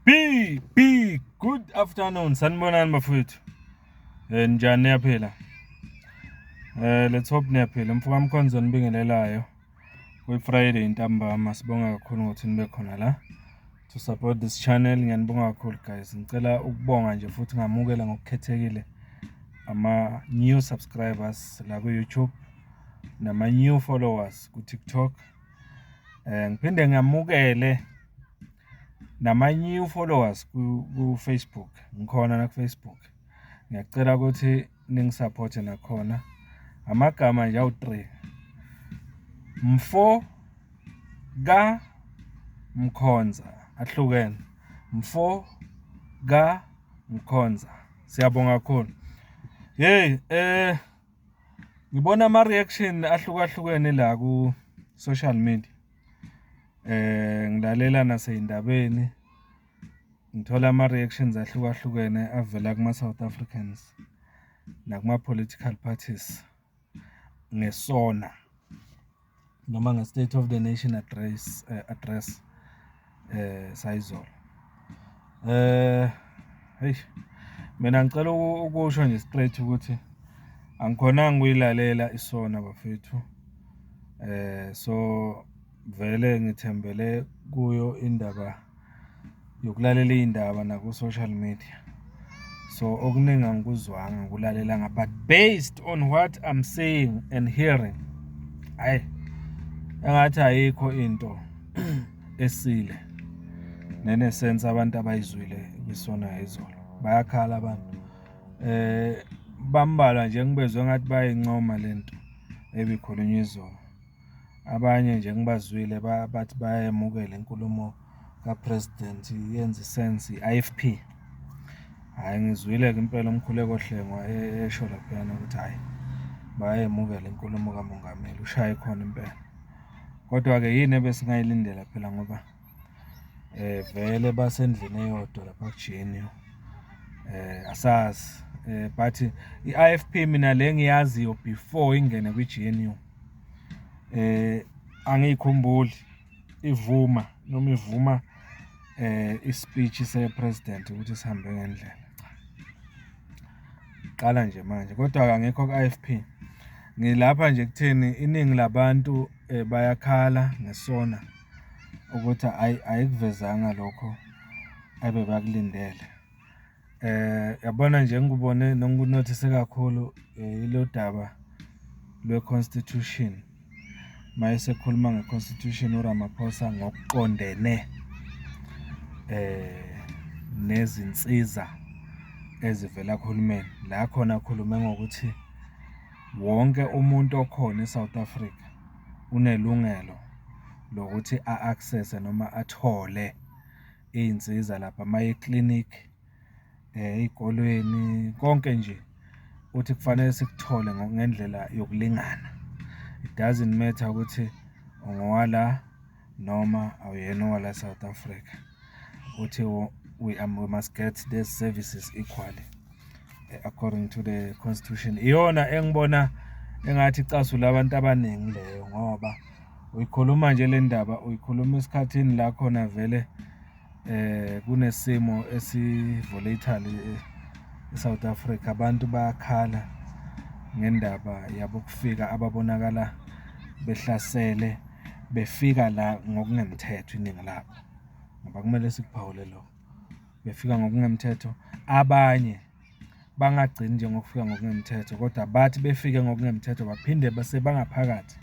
Good afternoon. Sanibonani bafowethu. Njani niyaphila? Let's hope niyaphila. Mfowethu Mkhonzo nibingelelayo. Friday intambama sibonga kakhulu ukuthi nibe khona la to support this channel. Ngiyanibonga kakhulu guys. Ngicela ukubonga nje futhi ngamukela ngokukhethekile ama new subscribers la ku YouTube nama new followers ku TikTok. Ngiphinde ngamukele nama new followers ku Facebook. Ngikhona na ku Facebook. Ngiyacela ukuthi ningisupport nakhona. Amagama nje awu3. Mfo ga Mkhonza ahlukene. Mfo ga Mkhonza. Siyabonga kakhulu. Ngibona ama reaction ahlukahlukene la ku social media. Ngilalela naseyindabeni. Ngithola ama reactions ahlukahlukene avela kuma South Africans nakuma political parties ngesona noma nge State of the Nation address sayizolo. Mina ngicela ukusho nje straight ukuthi angikhona ngiyilalela isona bafethu. So vele ngithembele kuyo indaba yokulalela indaba na ku social media. So okuningi angikuzwanga ngikulalelanga, but based on what I'm saying and hearing, engathi ayikho into esile nene sense abantu abayizwile kwisona izolo. Bayakhala abantu. Bambalwa nje ngibezwe ngathi bayincoma lento ebikhulunywa izolo. Abanye nje ngibazwile bathi bayemukela inkulumo ka president yenza sense iIFP. Ngizwile ke impela umkhuleko Hlengwa esho laphana ukuthi bayemukela inkulumo kaMongameli ushaye khona impela. Kodwa ke yini ebesingayilindela phela ngoba vele basendlini eyodwa lapha kuJNU. Asazi but iIFP mina le ngiyaziyo before ingene kwiJNU. Angikhumbuli ivuma noma ivuma ispeech se president ukuthi sihambe ngendlela. Qala nje manje kodwa angekho ku-IFP. Ngilapha nje kutheni iningi labantu bayakhala ngesona ukuthi ayikuvezanga lokho abebakulindele. Yabona nje ngikubone nokunothise kakhulu ilo daba lwe-constitution. Mayese khuluma nge-constitution uRamaphosa ngokuqondene nezinsiza ezivela kuhulumeni. La khona khulume ngokuthi wonke umuntu okhona eSouth Africa unelungelo lokuthi a-access noma athole izinsiza lapha maye clinic ezikolweni konke nje uthi kufanele sikuthole ngendlela yokulingana. It doesn't matter ukuthi ungowala noma awuyena wala South Africa. Uthi we must get these services equally according to the constitution. Iyona engibona engathi icasula abantu abaningi leyo ngoba uyikhuluma nje le ndaba uyikhuluma esikhathini la khona vele kunesimo esivolatile eSouth Africa. Abantu bayakhala ngendaba yabo kufika ababonakala behlasele befika la ngokungemthetho iningi labo. Ngoba kumele sikuphawule lo. Befika ngokungemthetho. Abanye bangagcini nje ngokufika ngokungemthetho kodwa bathi befike ngokungemthetho baphinde base bangaphakathi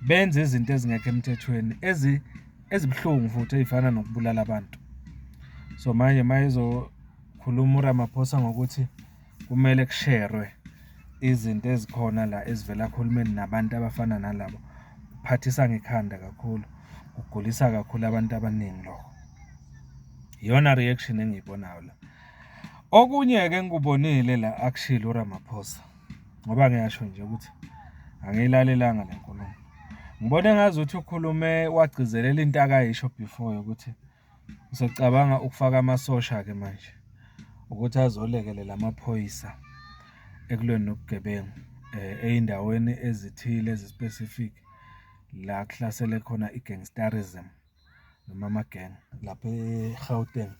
benze izinto ezingekho emthethweni ezibhlungu futhi ezifana nokubulala abantu. So manje mayizokhuluma uRamaphosa ngokuthi kumele kusherwe izinto ezikhona la ezivela kuhulumeni nabantu abafana nalabo. Kuphathisa ngekhanda kakhulu, kugulisa kakhulu abantu abaningi lokho. Iyona reaction engiyibonayo la. Okunye ke ngikubonile la akushilo uRamaphosa ngoba ngiyasho nje ukuthi angiyilalelanga le nkulumo. Ngibone ngazi ukuthi ukhulume wagcizelela into akayisho before ukuthi usecabanga ukufaka amasosha ke manje ukuthi azolekelela amaphoyisa ekulweni nobugebengu eindaweni ezithile ezispecific la kuhlasele khona igangsterism noma ama gang lapha eGauteng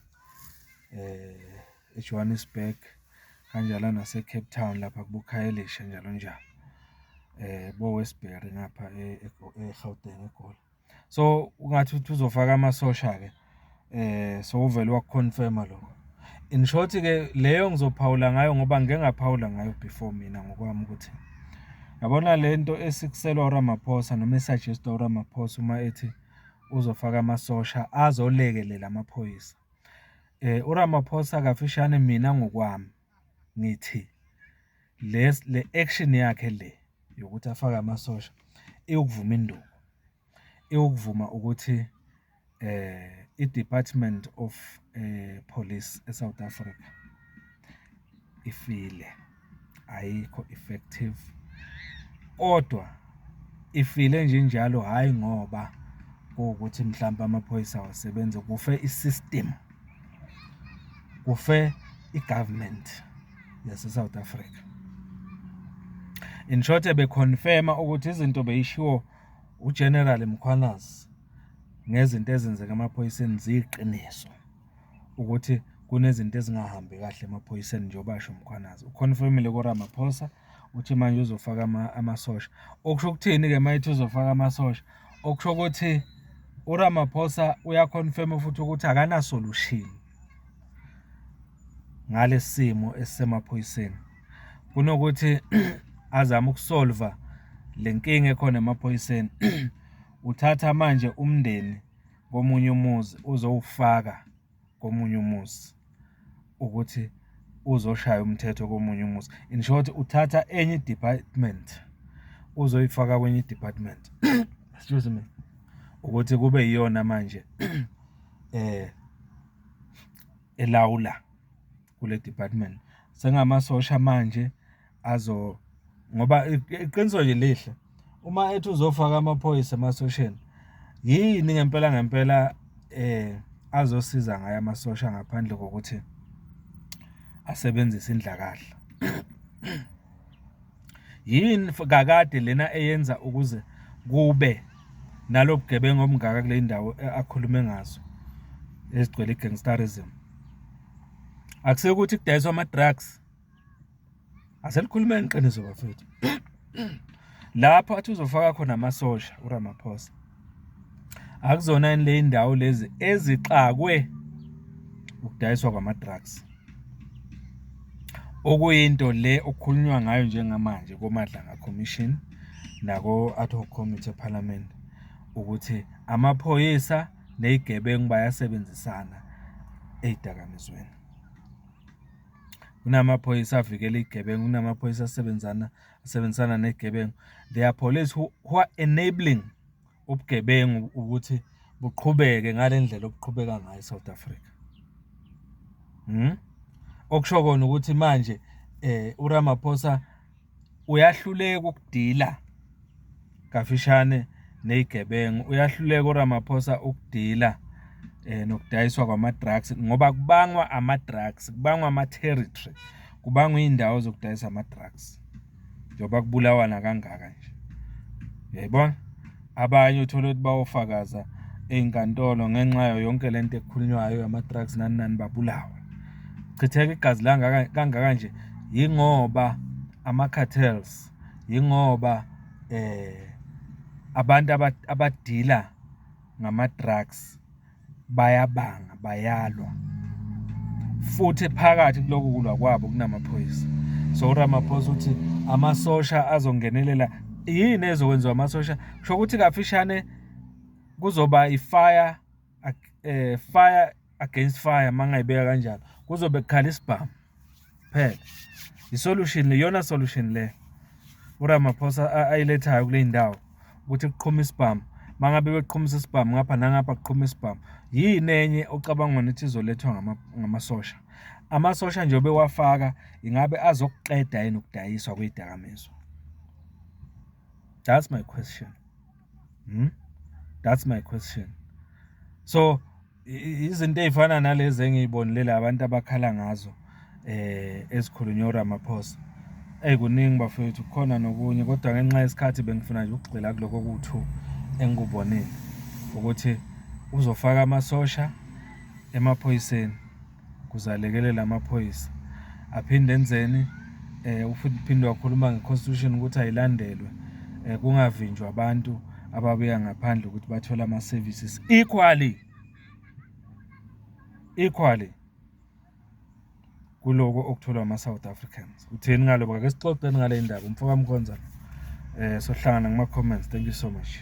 eJohannesburg kanjalo nase-Cape Town lapha kubuKhayelitsha njalo njalo. Bo-Westbury ngapha eGauteng eGoli. So ungathi uthi uzofaka amasosha-ke so uvele wakuconfirma lokho. In short-ke leyo ngizophawula ngayo ngoba ngike ngaphawula ngayo before mina ngokwami ukuthi yabona lento esikuselwa uRamaphosa noma esuggestwa uRamaphosa uma ethi uzofaka amasosha azolekelela amaphoyisa. uRamaphosa kafishane mina ngokwami ngithi le action yakhe le yokuthi afake amasosha ikuvuma induku. Ikuvuma ukuthi i-Department of Police eSouth Africa ifile ayikho effective. Kodwa ifile nje njalo hayi ngoba ukuthi mhlawumbe amaphoyisa awasebenze, kufe i-system, kufe i-government yase-South Africa. In short beconfirma ukuthi izinto beyishiwo uGeneral Mkhwanazi ngezinto ezenzeka emaphoyiseni ziyiqiniso ukuthi kunezinto ezingahambi kahle emaphoyiseni njengoba basho Mkhwanazi. Uconfirmile kuRamaphosa uthi manje uzofaka amasosha. Okusho ukuthini-ke mayithi uzofaka amasosha? Okusho ukuthi uRamaphosa uyaconfirma futhi ukuthi akana solution ngalesi simo esisemaphoyiseni. Kunokuthi azama ukusolva lenkinga ekhona emaphoyiseni. Uthatha manje umndeni komunye umuzi uzowufaka komunye umuzi ukuthi uzoshaya umthetho komunye umuzi. In short uthatha enye department uzoyifaka kwenye department. Excuse me. Ukuthi kube yiyona manje elawula kule department. Sengamasosha manje ngoba iqiniso nje lihle uma ethi uzofaka amaphoyisa emasosheni, yini ngempela azosiza ngayo amasosha ngaphandle kokuthi asebenzise indlakahla? Yini kakade lena eyenza ukuze kube nalobugebengu obungaka kule ndawo akhulume ngazo ezigcwele igangsterism? Akusekuthi kudayiswa ama-drugs? Aselikhulumeni iqiniso bafethu. Lapho athi uzofaka khona amasosha uRamaphosa akuzona yini le indawo lezi ezixakwe ukudayiswa kwama-drugs, okuyinto le okukhulunywa ngayo njengamanje koMadlanga Commission nako ad hoc committee eParliament ukuthi amaphoyisa nezigebengu bayasebenzisana ezidakamizweni. Kunamaphoyisa avikela izigebengu, kunamaphoyisa asebenzisana nezigebengu. There are police who are enabling ubugebengu ukuthi buqhubeke ngale ndlela obuqhubeka ngayo eSouth Africa. Okusho kona ukuthi manje uRamaphosa uyahluleka ukudila kafishane nezigebengu, uyahluleka uRamaphosa ukudila nokudayiswa kwama-drugs ngoba kubangwa ama-drugs, kubangwa ama-territory, kubangwa iy'ndawo zokudayisa ama-drugs njengoba kubulawana kangaka nje. Yayibona abanye uthola ukuthi bayofakaza ey'nkantolo ngenxa yayo yonke lento ekukhulunywayo yama-drugs nani nani babulawa. Chitheka igazi kangaka nje yingoba ama-cartels, yingoba abantu abadila ngama-drugs bayabanga, bayalwa futhi phakathi kuloko kulwa kwabo kunamaphoyisa. So uRamaphosa uthi amasosha azongenelela. Yini ezokwenziwa amasosha? Kusho ukuthi kafishane kuzoba fire against fire mangayibeka kanjalo. Kuzobe kukhala isibhamu phela. I-solution le, iyona solution le uRamaphosa ayilethayo kule ndawo ukuthi kuqhuma isibhamu. Mangabe beqhumisa isibhamu ngapha nangapha kuqhuma isibhamu, yini enye ocabanga ukuthi izolethwa ngamasosha? Amasosha nje bewafaka ingabe azokuqeda yini ukudayiswa kwezidakamizwa? That's my question. That's my question. So izinto ezifana nalezi engiyibonile abantu abakhala ngazo ezikhulunywa uRamaphosa kuningi bafethu, khona nokunye, kodwa ngenxa yesikhathi bengifuna nje ukugxila kuloko ku-2 engikubonile ukuthi uzofaka amasosha emaphoyiseni ukuze alekelele amaphoyisa. Aphinde enzeni uphinde wakhuluma nge-constitution ukuthi ayilandelwe, kungavinjwa abantu ababuya ngaphandle ukuthi bathole ama-services equally kuloko okutholwa ama-South Africans. Utheni ngalo? Ake sixoxeni ngale ndaba. Umfoka Mkhonza, sohlangana kuma-comments. Thank you so much.